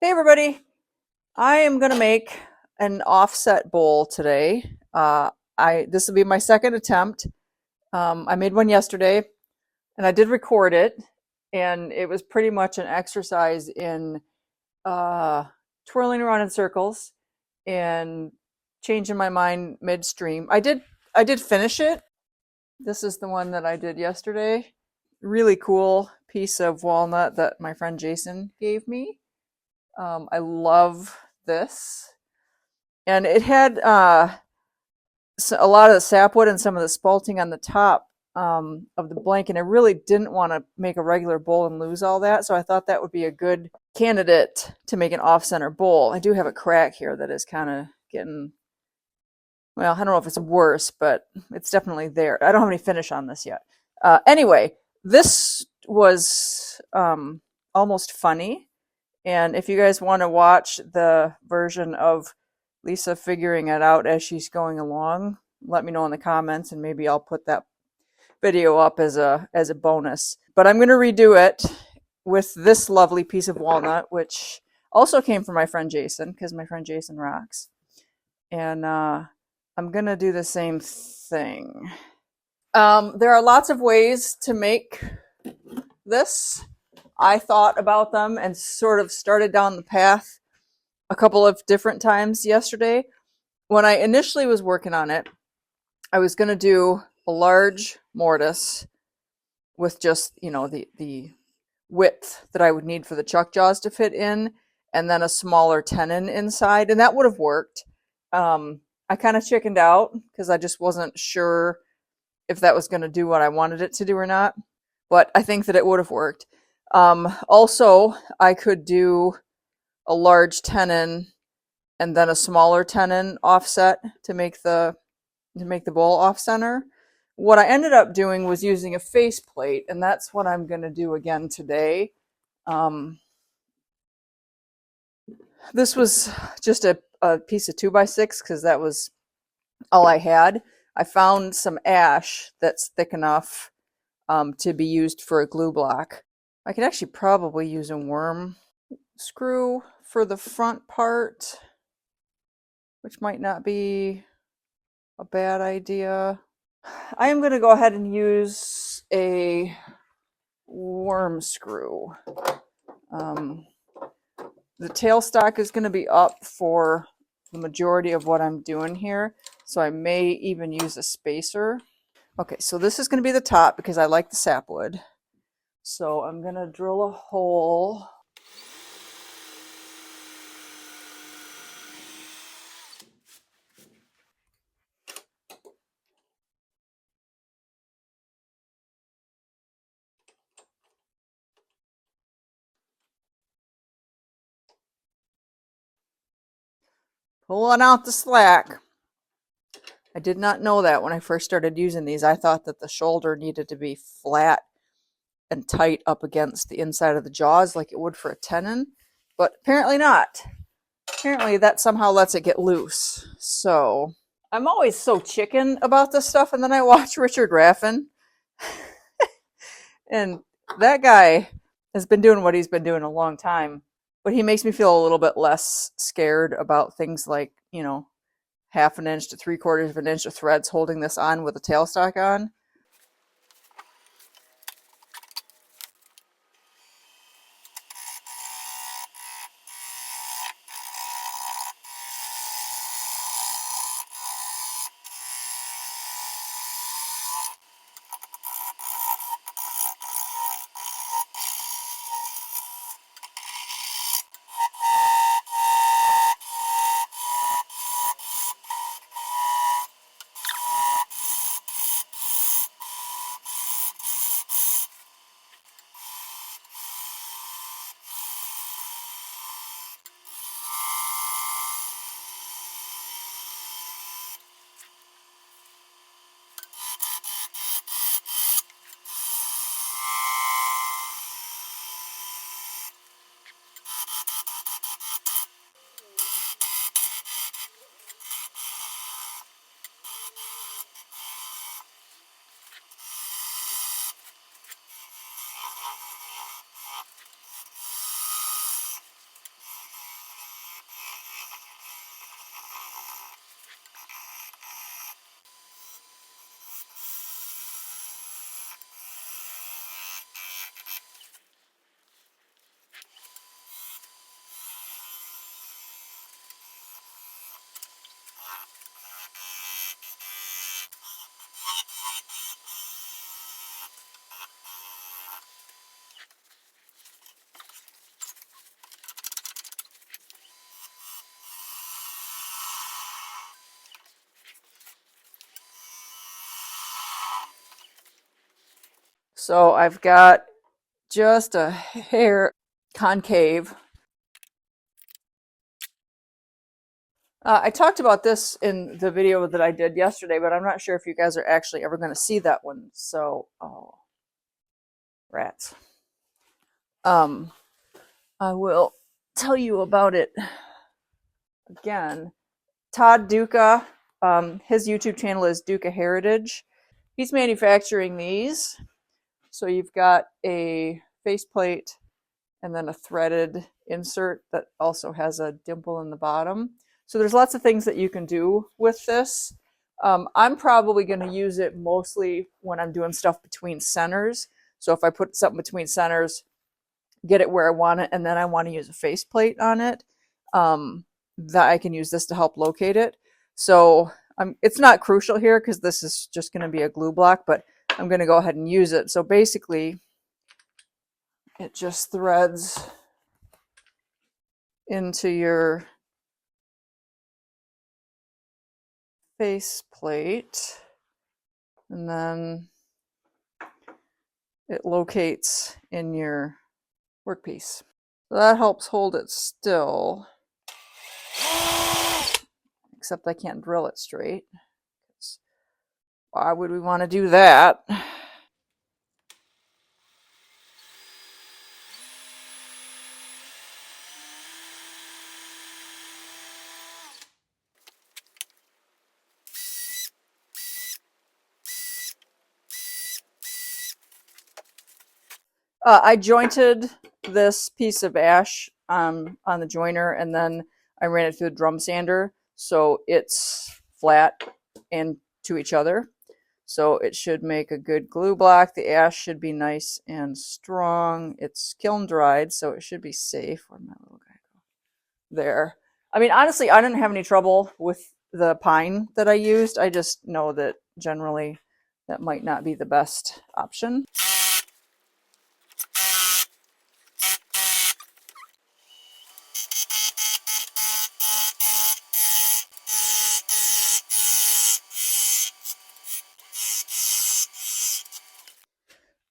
Hey everybody, I am gonna make an offset bowl today. This will be my second attempt. I made one yesterday and I did record it, and it was pretty much an exercise in uh, twirling around in circles and changing my mind midstream. I did finish it. This is the one that I did yesterday. Really cool piece of walnut that my friend Jason gave me. I love this. And it had a lot of the sapwood and some of the spalting on the top of the blank. And I really didn't want to make a regular bowl and lose all that. So I thought that would be a good candidate to make an off-center bowl. I do have a crack here that is kind of getting, well, I don't know if it's worse, but it's definitely there. I don't have any finish on this yet. Anyway, this was almost funny. And if you guys want to watch the version of Lisa figuring it out as she's going along, let me know in the comments, and maybe I'll put that video up as a bonus. But I'm going to redo it with this lovely piece of walnut, which also came from my friend Jason, because my friend Jason rocks. And I'm going to do the same thing. There are lots of ways to make this. I thought about them and sort of started down the path a couple of different times yesterday. When I initially was working on it, I was going to do a large mortise with just, the width that I would need for the chuck jaws to fit in, and then a smaller tenon inside, and that would have worked. I kind of chickened out because I just wasn't sure if that was going to do what I wanted it to do or not, but I think that it would have worked. Also, I could do a large tenon and then a smaller tenon offset to make the bowl off center. What I ended up doing was using a faceplate, and that's what I'm going to do again today. This was just a piece of 2x6 because that was all I had. I found some ash that's thick enough to be used for a glue block. I could actually probably use a worm screw for the front part, which might not be a bad idea. I am going to go ahead and use a worm screw. The tailstock is going to be up for the majority of what I'm doing here, so I may even use a spacer. Okay, so this is going to be the top because I like the sapwood. So I'm going to drill a hole. Pulling out the slack. I did not know that when I first started using these. I thought that the shoulder needed to be flat and tight up against the inside of the jaws like it would for a tenon, but apparently not. Apparently that somehow lets it get loose. So I'm always so chicken about this stuff, and then I watch Richard Raffin, and that guy has been doing what he's been doing a long time, but he makes me feel a little bit less scared about things like, 1/2 inch to 3/4 of an inch of threads holding this on with a tailstock on. So I've got just a hair concave. I talked about this in the video that I did yesterday, but I'm not sure if you guys are actually ever going to see that one. So, oh, rats. I will tell you about it again. Todd Duka, his YouTube channel is Duka Heritage. He's manufacturing these. So you've got a faceplate and then a threaded insert that also has a dimple in the bottom. So there's lots of things that you can do with this. I'm probably going to use it mostly when I'm doing stuff between centers. So if I put something between centers, get it where I want it, and then I want to use a faceplate on it, that I can use this to help locate it. So it's not crucial here because this is just going to be a glue block, but I'm going to go ahead and use it. So basically, it just threads into your faceplate, and then it locates in your workpiece. So that helps hold it still, except I can't drill it straight. Why would we want to do that? I jointed this piece of ash on the joiner, and then I ran it through the drum sander so it's flat and to each other. So it should make a good glue block. The ash should be nice and strong. It's kiln dried, so it should be safe. Where'd my little guy go? There. I mean, honestly, I didn't have any trouble with the pine that I used. I just know that generally that might not be the best option.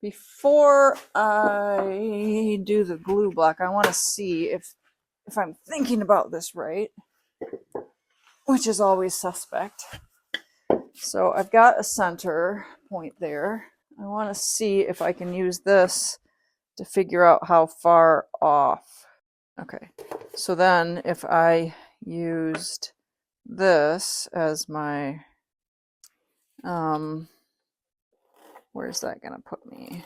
Before I do the glue block, I want to see if I'm thinking about this right, which is always suspect. So I've got a center point there. I want to see if I can use this to figure out how far off. Okay, so then if I used this as my, where's that gonna put me?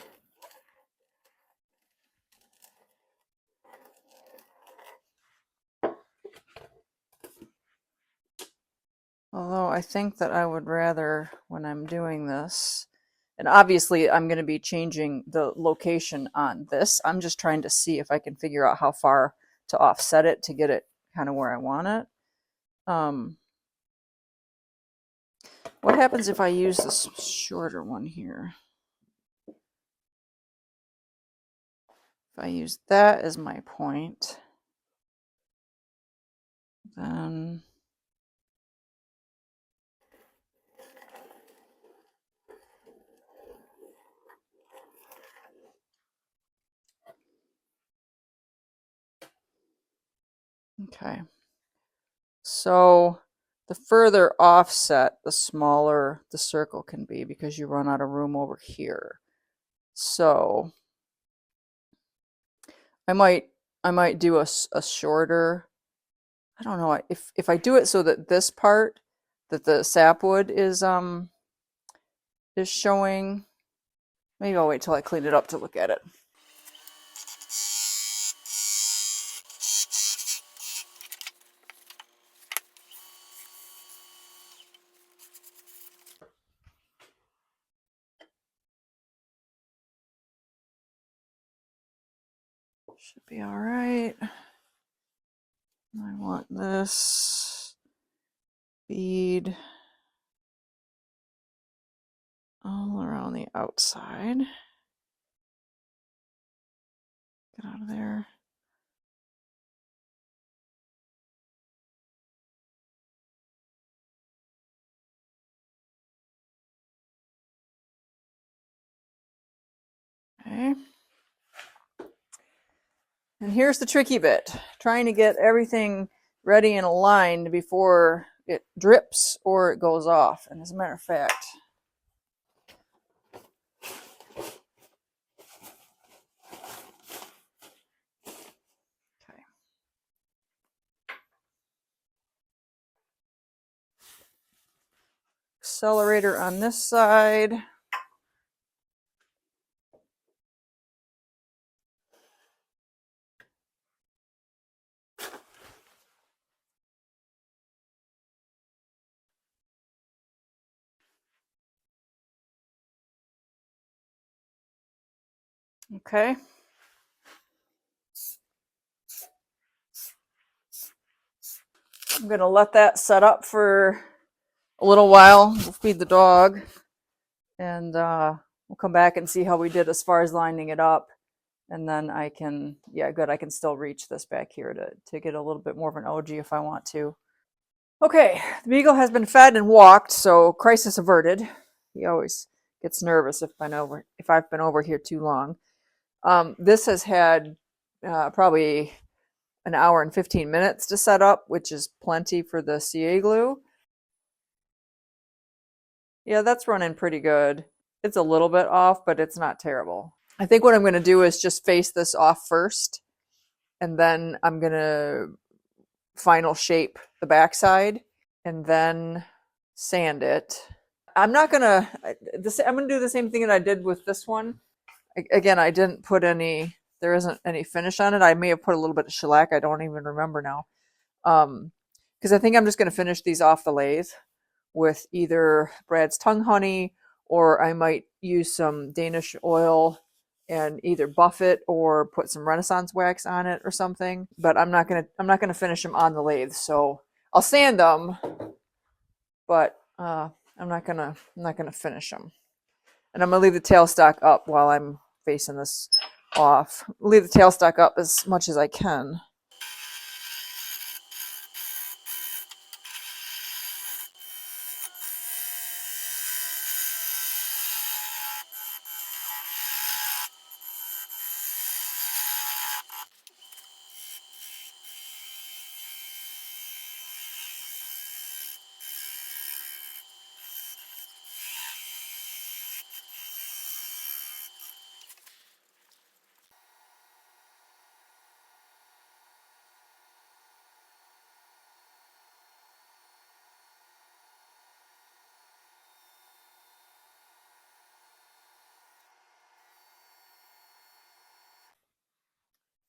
Although I think that I would rather, when I'm doing this, and obviously I'm going to be changing the location on this. I'm just trying to see if I can figure out how far to offset it to get it kind of where I want it. What happens if I use this shorter one here? If I use that as my point, then okay. So the further offset, the smaller the circle can be because you run out of room over here. So I might do a shorter. I don't know if I do it so that this part that the sapwood is showing. Maybe I'll wait till I clean it up to look at it. Should be all right. I want this bead all around the outside. Get out of there. Okay. And here's the tricky bit, trying to get everything ready and aligned before it drips or it goes off. And as a matter of fact, okay. Accelerator on this side. Okay. I'm going to let that set up for a little while. We'll feed the dog, and we'll come back and see how we did as far as lining it up. And then I can, yeah, good. I can still reach this back here to get a little bit more of an OG if I want to. Okay, the beagle has been fed and walked, so crisis averted. He always gets nervous if I've been over here too long. This has had probably an hour and 15 minutes to set up, which is plenty for the CA glue. Yeah, that's running pretty good. It's a little bit off, but it's not terrible. I think what I'm going to do is just face this off first, and then I'm going to final shape the backside and then sand it. I'm not going to, I'm going to do the same thing that I did with this one. Again, I didn't put any, there isn't any finish on it. I may have put a little bit of shellac. I don't even remember now. Because I think I'm just going to finish these off the lathe with either Brad's Tongue Honey, or I might use some Danish oil and either buff it or put some Renaissance wax on it or something. But I'm not gonna finish them on the lathe. So I'll sand them, but I'm not gonna finish them. And I'm gonna leave the tailstock up while I'm facing this off. Leave the tailstock up as much as I can.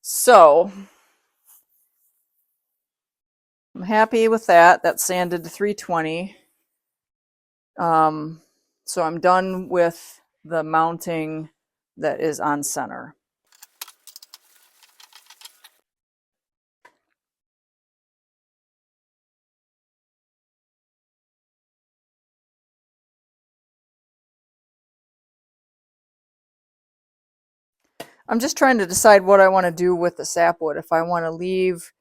So I'm happy with that. That's sanded to 320. So I'm done with the mounting that is on center. I'm just trying to decide what I want to do with the sapwood. If I want to leave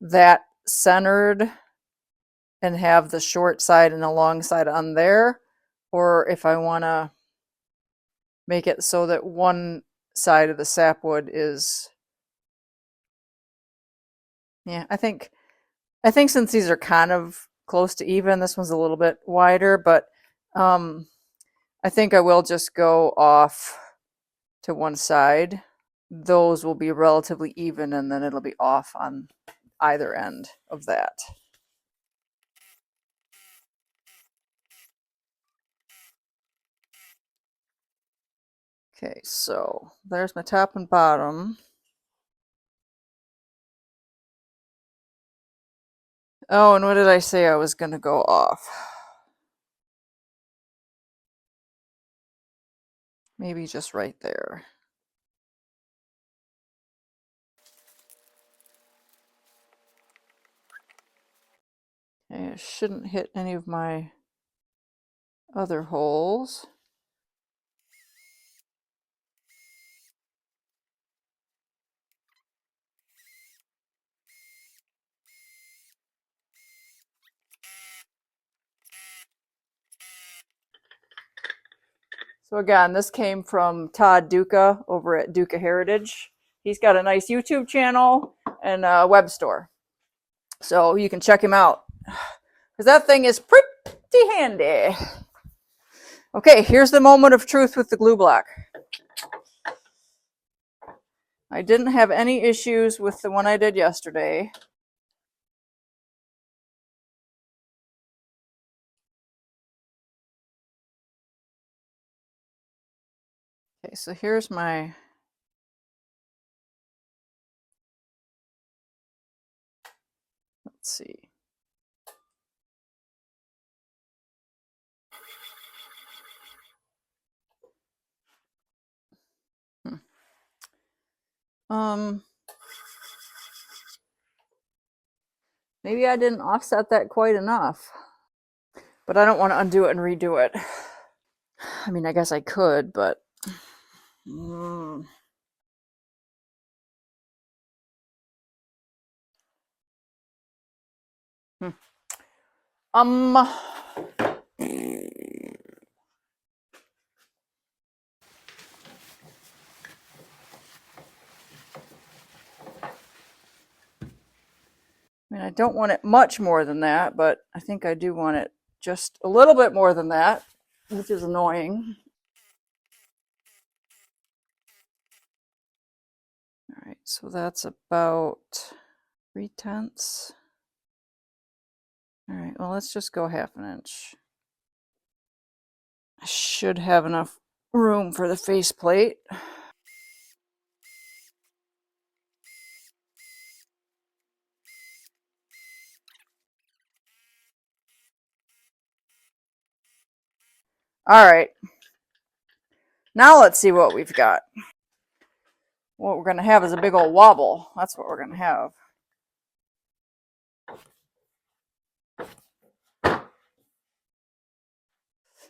that centered and have the short side and the long side on there, or if I want to make it so that one side of the sapwood is, yeah, I think since these are kind of close to even, this one's a little bit wider, but I think I will just go off to one side. Those will be relatively even, and then it'll be off on either end of that. Okay, so there's my top and bottom. Oh, and what did I say I was going to go off? Maybe just right there. Okay, it shouldn't hit any of my other holes. So again, this came from Todd Duka over at Duka Heritage. He's got a nice YouTube channel and a web store. So you can check him out. Because that thing is pretty handy. Okay, here's the moment of truth with the glue block. I didn't have any issues with the one I did yesterday. Okay, so here's my let's see. Maybe I didn't offset that quite enough, but I don't want to undo it and redo it. I mean, I guess I could, but I mean, I don't want it much more than that, but I think I do want it just a little bit more than that, which is annoying. All right, so that's about 3/10. All right, well, let's just go 1/2 inch. I should have enough room for the faceplate. All right. Now let's see what we've got. What we're going to have is a big old wobble. That's what we're going to have.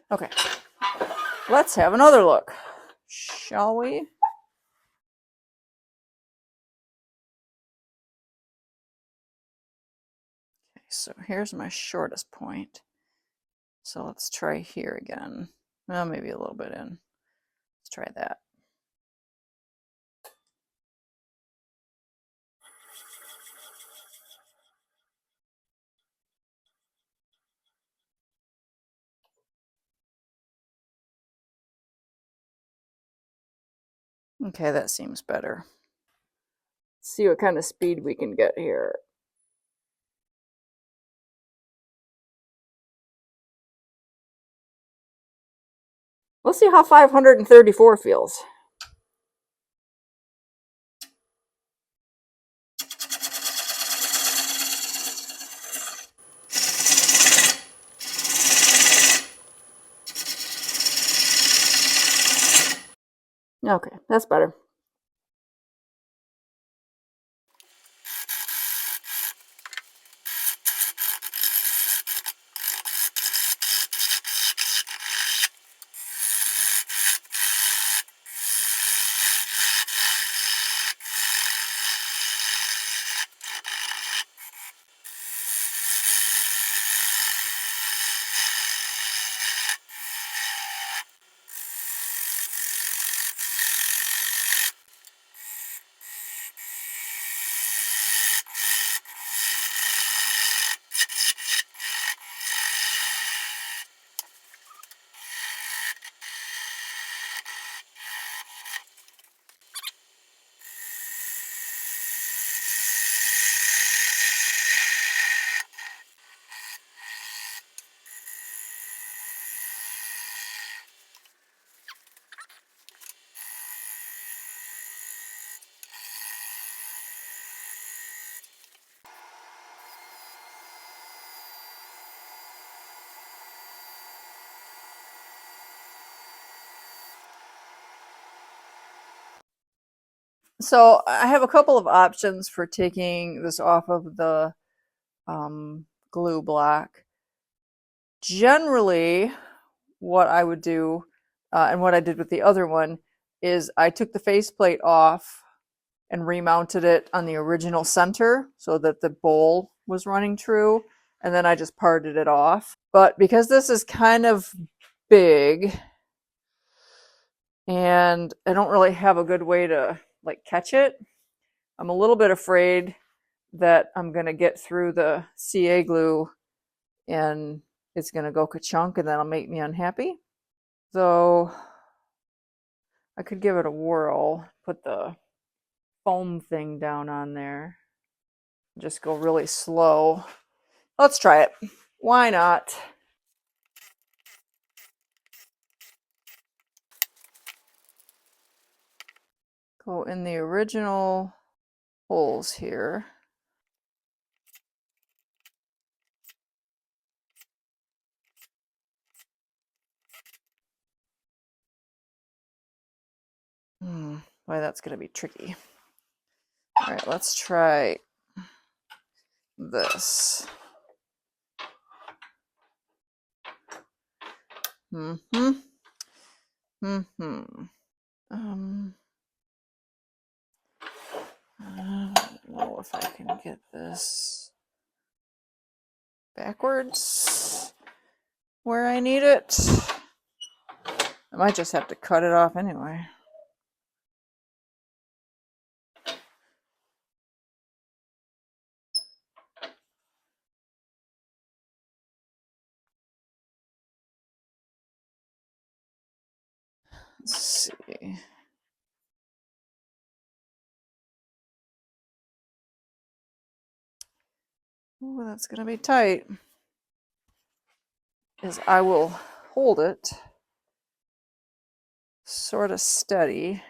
Okay. Let's have another look, shall we? Okay, so here's my shortest point. So let's try here again. Well, maybe a little bit in. Let's try that. Okay, that seems better. Let's see what kind of speed we can get here. Let's see how 534 feels. Okay, that's better. So I have a couple of options for taking this off of the glue block. Generally, what I would do, and what I did with the other one, is I took the faceplate off and remounted it on the original center so that the bowl was running true, and then I just parted it off. But because this is kind of big, and I don't really have a good way to like catch it. I'm a little bit afraid that I'm going to get through the CA glue and it's going to go ka-chunk and that'll make me unhappy. So I could give it a whirl, put the foam thing down on there, just go really slow. Let's try it. Why not? Go in the original holes here. Boy, that's going to be tricky. All right, let's try this. I don't know if I can get this backwards where I need it. I might just have to cut it off anyway. Let's see. Ooh, that's going to be tight. Is I will hold it sort of steady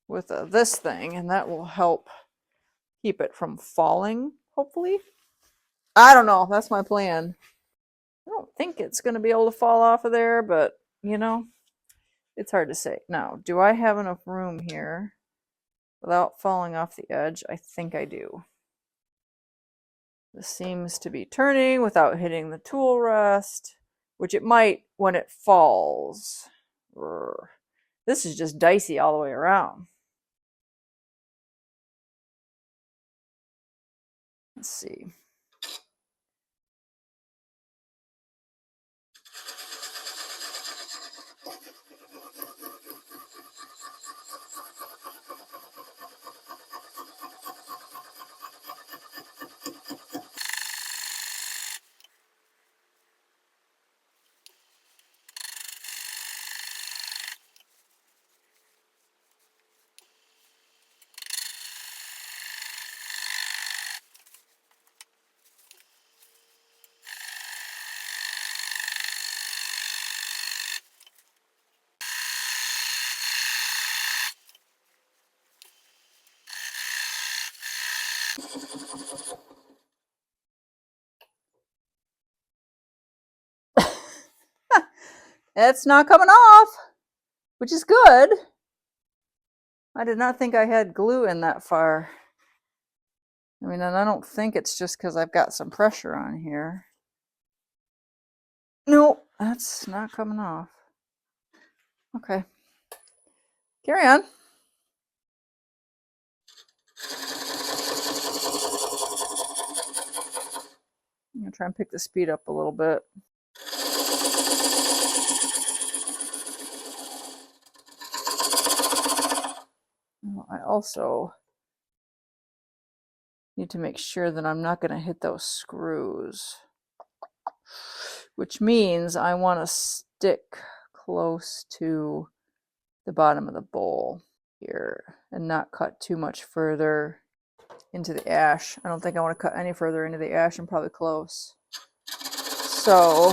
with this thing, and that will help keep it from falling, hopefully. I don't know. That's my plan. I don't think it's going to be able to fall off of there, but, you know, it's hard to say. Now, do I have enough room here without falling off the edge? I think I do. This seems to be turning without hitting the tool rest, which it might when it falls. This is just dicey all the way around. Let's see. It's not coming off, which is good. I did not think I had glue in that far. I mean, and I don't think it's just because I've got some pressure on here. Nope, that's not coming off. Okay. Carry on. I'm going to try and pick the speed up a little bit. I also need to make sure that I'm not going to hit those screws, which means I want to stick close to the bottom of the bowl here and not cut too much further into the ash. I don't think I want to cut any further into the ash. I'm probably close. So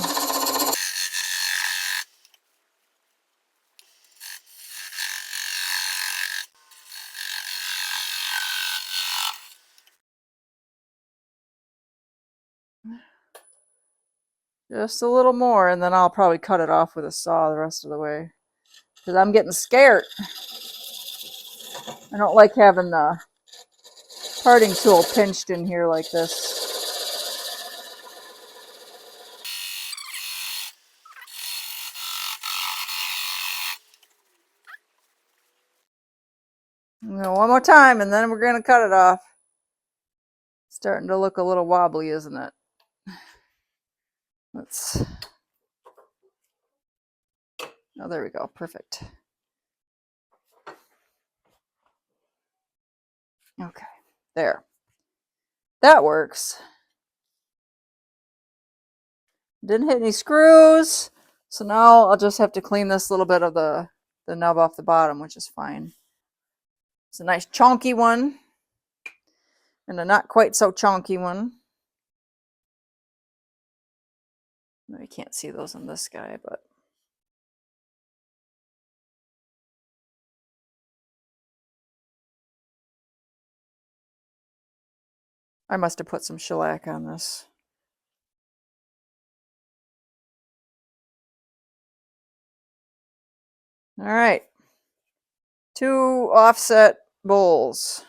just a little more, and then I'll probably cut it off with a saw the rest of the way, because I'm getting scared. I don't like having the parting tool pinched in here like this. One more time, and then we're going to cut it off. Starting to look a little wobbly, isn't it? Let's Oh, there we go. Perfect. Okay, there. That works. Didn't hit any screws. So now I'll just have to clean this little bit of the nub off the bottom, which is fine. It's a nice chunky one. And a not quite so chunky one. I can't see those on this guy, but I must have put some shellac on this. All right. 2 offset bowls.